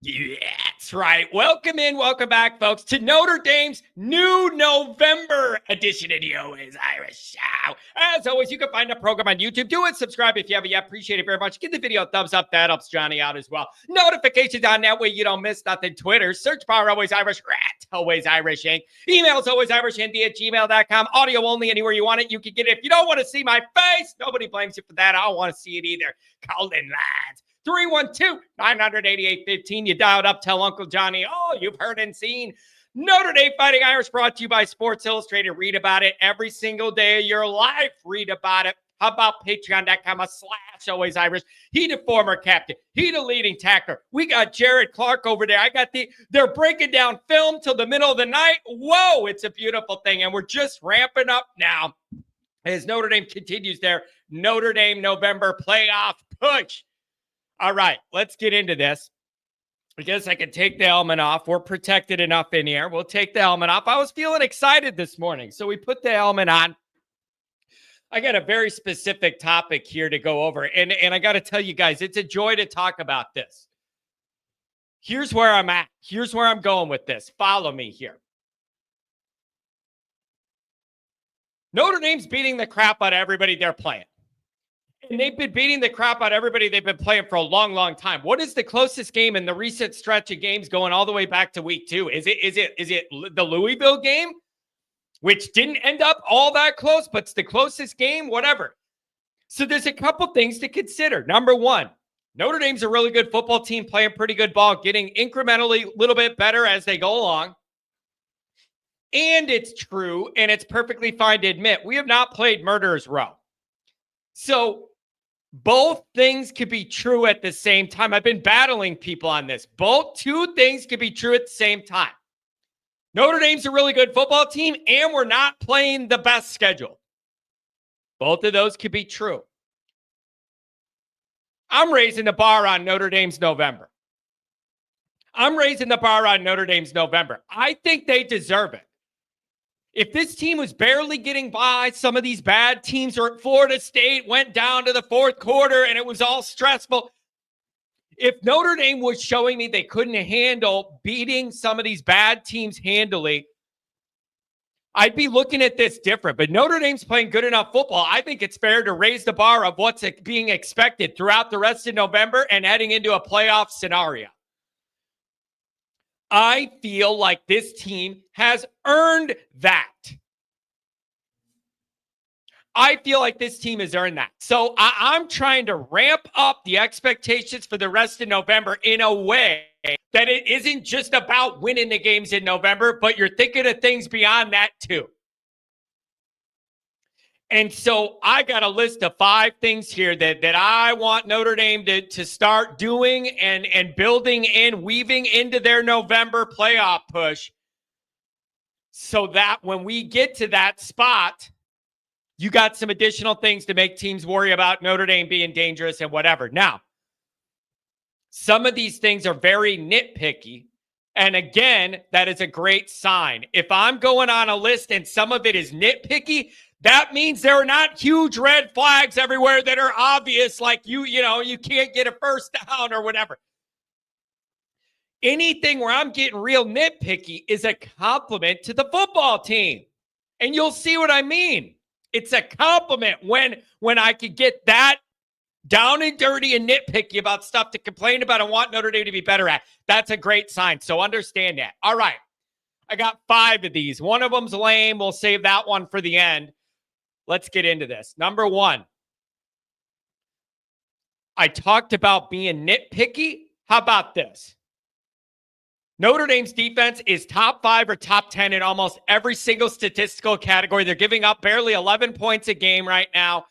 Yeah, that's right. Welcome in, welcome back, folks, to Notre Dame's new November edition of the Always Irish Show. As always, you can find the program on YouTube. Do it, subscribe if you haven't yet. Appreciate it very much. Give the video a thumbs up. That helps Johnny out as well. Notifications on that way you don't miss nothing. Twitter, search bar Always Irish, rat, Always Irish Inc. Emails alwaysirishindy@gmail.com. Audio only, anywhere you want it. You can get it. If you don't want to see my face, nobody blames you for that. I don't want to see it either. Call in lines. 312-988-15. You dialed up, tell Uncle Johnny all you've heard and seen. Notre Dame Fighting Irish brought to you by Sports Illustrated. Read about it every single day of your life. Read about it. How about patreon.com/Always Irish? He the former captain. He the leading tackler. We got Jared Clark over there. They're breaking down film till the middle of the night. Whoa, it's a beautiful thing. And we're just ramping up now as Notre Dame continues their Notre Dame November playoff push. All right, let's get into this. I guess I can take the helmet off. We're protected enough in here. We'll take the helmet off. I was feeling excited this morning, so we put the helmet on. I got a very specific topic here to go over, and I got to tell you guys, it's a joy to talk about this. Here's where I'm at. Here's where I'm going with this. Follow me here. Notre Dame's beating the crap out of everybody they're playing. And they've been beating the crap out of everybody they've been playing for a long, long time. What is the closest game in the recent stretch of games going all the way back to week 2? Is it the Louisville game, which didn't end up all that close, but it's the closest game? Whatever. So there's a couple things to consider. Number one, Notre Dame's a really good football team, playing pretty good ball, getting incrementally a little bit better as they go along. And it's true, and it's perfectly fine to admit, we have not played Murderer's Row. So both things could be true at the same time. I've been battling people on this. Two things could be true at the same time. Notre Dame's a really good football team, and we're not playing the best schedule. Both of those could be true. I'm raising the bar on Notre Dame's November. I think they deserve it. If this team was barely getting by, some of these bad teams or Florida State went down to the fourth quarter and it was all stressful. If Notre Dame was showing me they couldn't handle beating some of these bad teams handily, I'd be looking at this different. But Notre Dame's playing good enough football. I think it's fair to raise the bar of what's being expected throughout the rest of November and heading into a playoff scenario. I feel like this team has earned that. So I'm trying to ramp up the expectations for the rest of November in a way that it isn't just about winning the games in November, but you're thinking of things beyond that too. And so I got a list of 5 things here that I want Notre Dame to start doing and building in, weaving into their November playoff push, so that when we get to that spot, you got some additional things to make teams worry about Notre Dame being dangerous and whatever. Now, some of these things are very nitpicky. And again, that is a great sign. If I'm going on a list and some of it is nitpicky, that means there are not huge red flags everywhere that are obvious, like you can't get a first down or whatever. Anything where I'm getting real nitpicky is a compliment to the football team. And you'll see what I mean. It's a compliment when I could get that down and dirty and nitpicky about stuff to complain about and want Notre Dame to be better at. That's a great sign. So understand that. All right. I got 5 of these. One of them's lame. We'll save that one for the end. Let's get into this. Number 1. I talked about being nitpicky. How about this? Notre Dame's defense is top 5 or top 10 in almost every single statistical category. They're giving up barely 11 points a game right now.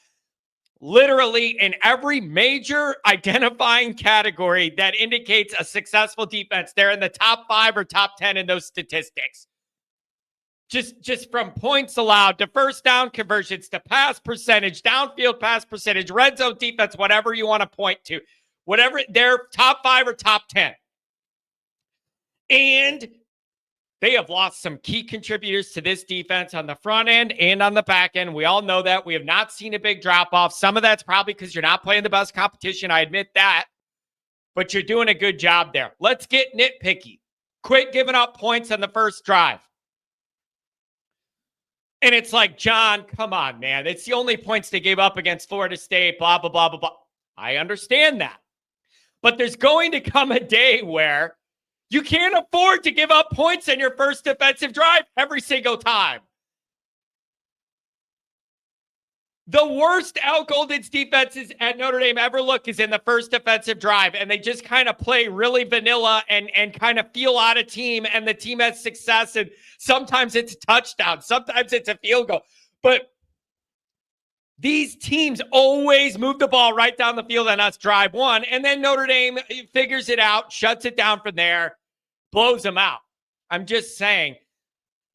Literally in every major identifying category that indicates a successful defense, they're in the top 5 or top 10 in those statistics. Just from points allowed to first down conversions to pass percentage, downfield pass percentage, red zone defense, whatever you want to point to. Whatever, they're top 5 or top 10. And they have lost some key contributors to this defense on the front end and on the back end. We all know that. We have not seen a big drop-off. Some of that's probably because you're not playing the best competition. I admit that. but you're doing a good job there. Let's get nitpicky. Quit giving up points on the first drive. And it's like, John, come on, man. It's the only points they gave up against Florida State, blah, blah, blah, blah, blah. I understand that. But there's going to come a day where you can't afford to give up points on your first defensive drive every single time. The worst Al Golden's defenses at Notre Dame ever look is in the first defensive drive, and they just kind of play really vanilla and kind of feel out of team, and the team has success, and sometimes it's a touchdown, sometimes it's a field goal. But these teams always move the ball right down the field on us drive one, and then Notre Dame figures it out, shuts it down from there, blows them out. I'm just saying,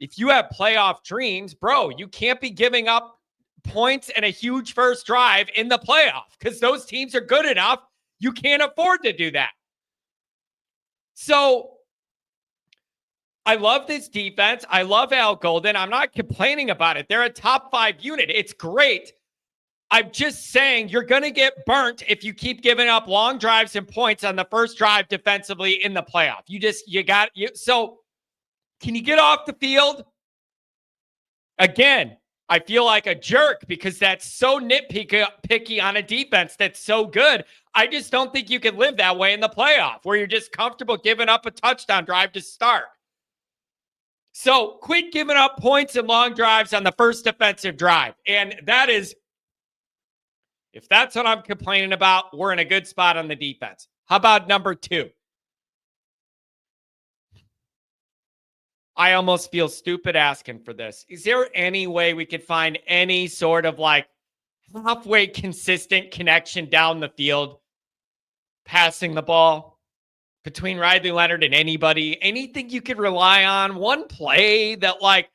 if you have playoff dreams, bro, you can't be giving up points and a huge first drive in the playoff because those teams are good enough. You can't afford to do that. So I love this defense. I love Al Golden. I'm not complaining about it. They're a top 5 unit. It's great. I'm just saying you're going to get burnt if you keep giving up long drives and points on the first drive defensively in the playoff. So can you get off the field? Again, I feel like a jerk because that's so nitpicky on a defense that's so good. I just don't think you can live that way in the playoff where you're just comfortable giving up a touchdown drive to start. So quit giving up points and long drives on the first defensive drive. And that is, if that's what I'm complaining about, we're in a good spot on the defense. How about number 2? I almost feel stupid asking for this. Is there any way we could find any sort of like halfway consistent connection down the field, passing the ball between Riley Leonard and anybody? Anything you could rely on? One play that like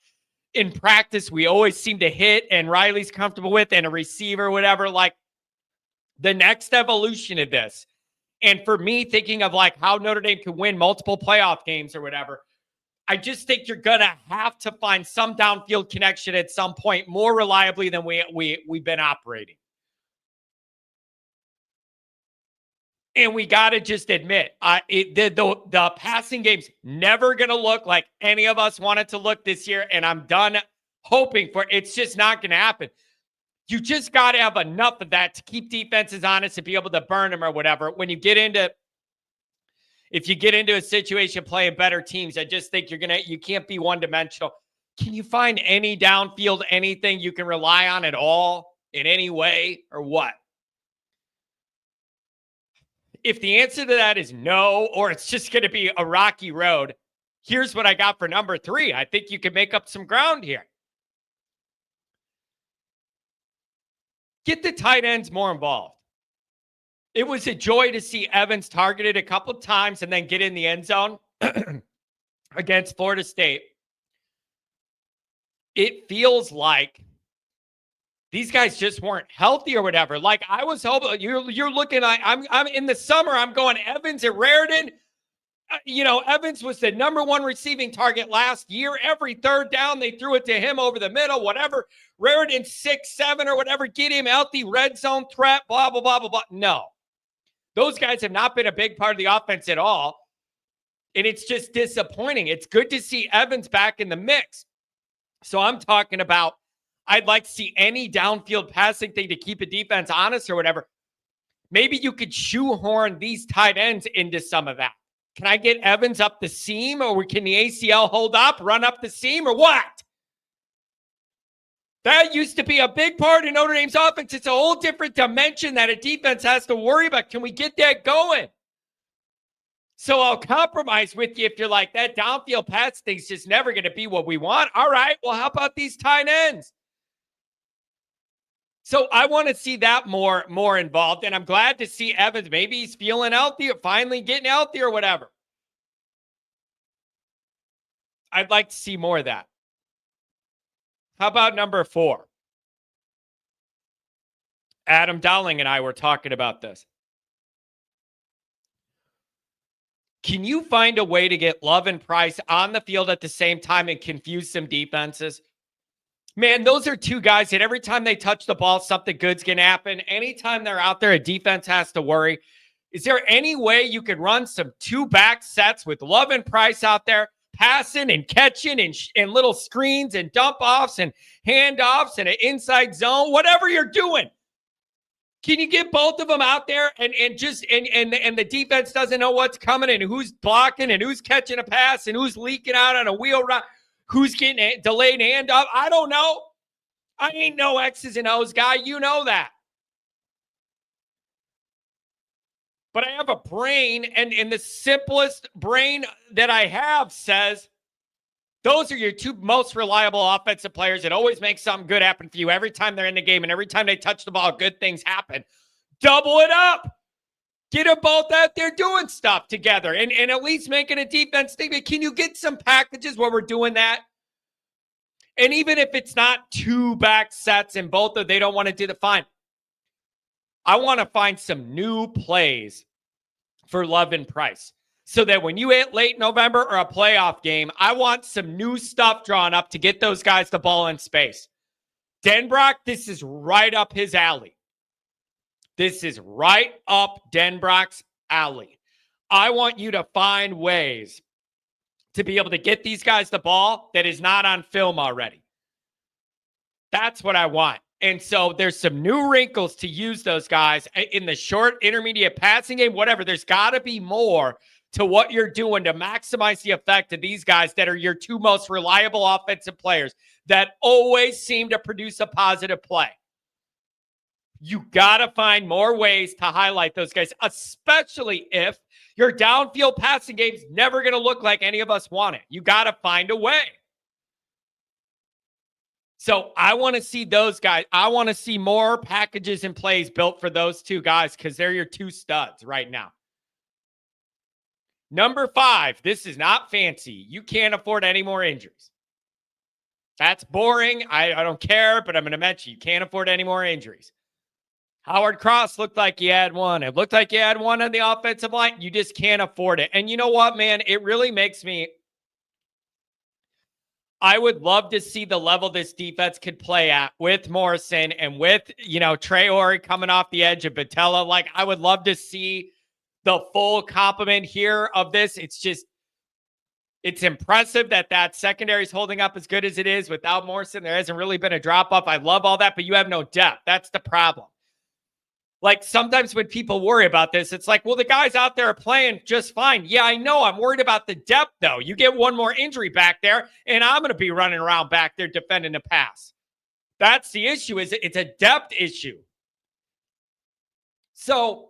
in practice we always seem to hit and Riley's comfortable with and a receiver, whatever, like the next evolution of this. And for me, thinking of like how Notre Dame could win multiple playoff games or whatever, I just think you're going to have to find some downfield connection at some point more reliably than we've been operating. And we got to just admit, the passing game's never going to look like any of us want it to look this year, and I'm done hoping for it. It's just not going to happen. You just got to have enough of that to keep defenses honest and be able to burn them or whatever. If you get into a situation playing better teams, I just think you can't be one-dimensional. Can you find any downfield, anything you can rely on at all in any way or what? If the answer to that is no, or it's just going to be a rocky road, here's what I got for number 3. I think you can make up some ground here. Get the tight ends more involved. It was a joy to see Evans targeted a couple of times and then get in the end zone against Florida State. It feels like these guys just weren't healthy or whatever. Like I was hoping you're looking like I'm in the summer. I'm going Evans and Raritan. Evans was the number 1 receiving target last year. Every third down, they threw it to him over the middle, whatever. Raritan 6'7" or whatever. Get him out the red zone threat, blah, blah, blah, blah, blah. No. Those guys have not been a big part of the offense at all. And it's just disappointing. It's good to see Evans back in the mix. So I'm talking about, I'd like to see any downfield passing thing to keep a defense honest or whatever. Maybe you could shoehorn these tight ends into some of that. Can I get Evans up the seam, or can the ACL hold up, run up the seam, or what? That used to be a big part of Notre Dame's offense. It's a whole different dimension that a defense has to worry about. Can we get that going? So I'll compromise with you if you're like, that downfield pass thing's just never going to be what we want. All right, well, how about these tight ends? So I want to see that more involved, and I'm glad to see Evans. Maybe he's feeling healthy or finally getting healthy or whatever. I'd like to see more of that. How about number 4? Adam Dowling and I were talking about this. Can you find a way to get Love and Price on the field at the same time and confuse some defenses? Man, those are 2 guys that every time they touch the ball, something good's going to happen. Anytime they're out there, a defense has to worry. Is there any way you could run some 2-back sets with Love and Price out there, passing and catching and little screens and dump offs and handoffs and an inside zone, whatever you're doing? Can you get both of them out there and the defense doesn't know what's coming and who's blocking and who's catching a pass and who's leaking out on a wheel route, who's getting a delayed handoff? I don't know. I ain't no X's and O's guy. You know that. But I have a brain, and the simplest brain that I have says those are your two most reliable offensive players. It always makes something good happen for you every time they're in the game, and every time they touch the ball, good things happen. Double it up. Get them both out there doing stuff together and at least making a defense think. Can you get some packages where we're doing that? And even if it's not 2-back sets and both of they don't want to do the fine, I want to find some new plays for Love and Price so that when you hit late November or a playoff game, I want some new stuff drawn up to get those guys the ball in space. Denbrock, this is right up his alley. This is right up Denbrock's alley. I want you to find ways to be able to get these guys the ball that is not on film already. That's what I want. And so there's some new wrinkles to use those guys in the short, intermediate passing game, whatever. There's got to be more to what you're doing to maximize the effect of these guys that are your two most reliable offensive players that always seem to produce a positive play. You got to find more ways to highlight those guys, especially if your downfield passing game is never going to look like any of us want it. You got to find a way. So I want to see those guys. I want to see more packages and plays built for those two guys because they're your two studs right now. Number 5, this is not fancy. You can't afford any more injuries. That's boring. I don't care, but I'm going to mention you can't afford any more injuries. Howard Cross looked like he had one. It looked like he had one on the offensive line. You just can't afford it. And you know what, man? It really makes me... I would love to see the level this defense could play at with Morrison and with, Traore coming off the edge of Batella. Like, I would love to see the full complement here of this. It's impressive that secondary is holding up as good as it is without Morrison. There hasn't really been a drop-off. I love all that, but you have no depth. That's the problem. Like, sometimes when people worry about this, it's like, well, the guys out there are playing just fine. Yeah, I know. I'm worried about the depth, though. You get one more injury back there, and I'm going to be running around back there defending the pass. That's the issue. It's a depth issue. So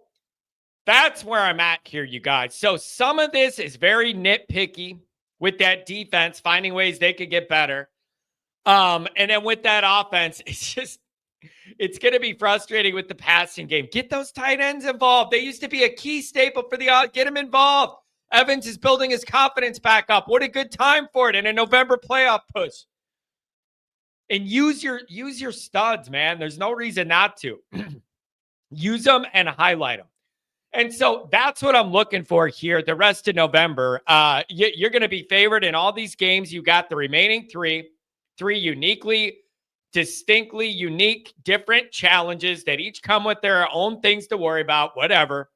that's where I'm at here, you guys. So some of this is very nitpicky with that defense, finding ways they could get better. And then with that offense, it's going to be frustrating with the passing game. Get those tight ends involved. They used to be a key staple for get them involved. Evans is building his confidence back up. What a good time for it in a November playoff push. And use your studs, man. There's no reason not to. Use them and highlight them. And so that's what I'm looking for here the rest of November. You're going to be favored in all these games. You got the remaining three distinctly unique, different challenges that each come with their own things to worry about, whatever.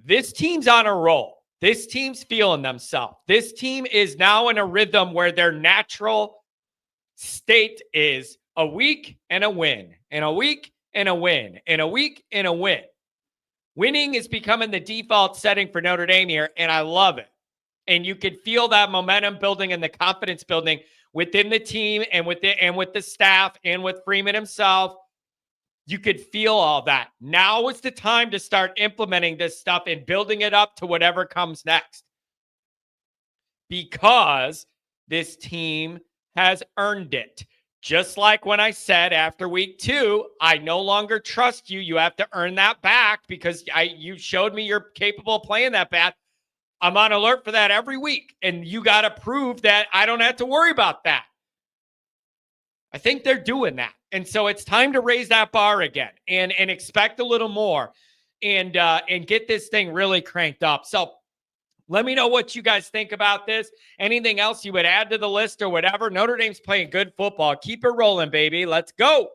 This team's on a roll. This team's feeling themselves. This team is now in a rhythm where their natural state is a week and a win, and a week and a win, and a week and a win. Winning is becoming the default setting for Notre Dame here, and I love it. And you can feel that momentum building and the confidence building within the team and with the staff and with Freeman himself. You could feel all that. Now is the time to start implementing this stuff and building it up to whatever comes next. Because this team has earned it. Just like when I said after week 2, I no longer trust you. You have to earn that back because you showed me you're capable of playing that bad. I'm on alert for that every week. And you got to prove that I don't have to worry about that. I think they're doing that. And so it's time to raise that bar again and expect a little more and get this thing really cranked up. So let me know what you guys think about this. Anything else you would add to the list or whatever. Notre Dame's playing good football. Keep it rolling, baby. Let's go.